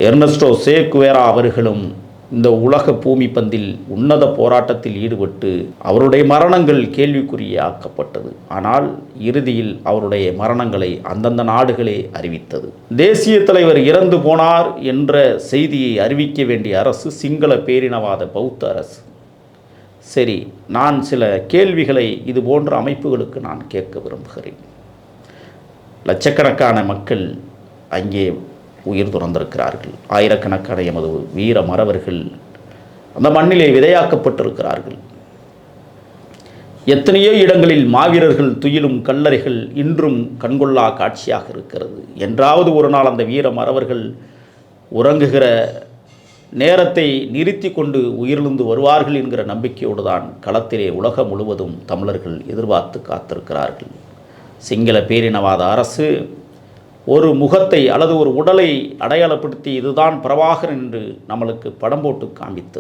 Ernesto சே Guerra அவர்களும் இந்த உலக பூமி பந்தில் உன்னத போராட்டத்தில் ஈடுபட்டு அவருடைய மரணங்கள் கேள்விக்குறியாக்கப்பட்டது. ஆனால் இறுதியில் அவருடைய மரணங்களை அந்தந்த நாடுகளே அறிவித்தது. தேசிய தலைவர் இறந்து போனார் என்ற செய்தியை அறிவிக்க வேண்டிய அரசு சிங்கள பேரினவாத பௌத்த அரசு. சரி, நான் சில கேள்விகளை இது போன்ற அமைப்புகளுக்கு நான் கேட்க விரும்புகிறேன். லட்சக்கணக்கான மக்கள் அங்கே உயிர் துறந்திருக்கிறார்கள். ஆயிரக்கணக்கான எமது வீர மறவர்கள் அந்த மண்ணிலே விதையாக்கப்பட்டிருக்கிறார்கள். எத்தனையோ இடங்களில் மாவீரர்கள் துயிலும் கல்லறைகள் இன்றும் கண்கொள்ளா காட்சியாக இருக்கிறது. என்றாவது ஒரு நாள் அந்த வீர மறவர்கள் உறங்குகிற நேரத்தை நிறுத்தி கொண்டு உயிரிழந்து வருவார்கள் என்கிற நம்பிக்கையோடு தான் களத்திலே உலகம் முழுவதும் தமிழர்கள் எதிர்பார்த்து காத்திருக்கிறார்கள். சிங்கள பேரினவாத அரசு ஒரு முகத்தை அல்லது ஒரு உடலை அடையாளப்படுத்தி இதுதான் பிரபாகரன் என்று நம்மளுக்கு படம் போட்டு காண்பித்தது.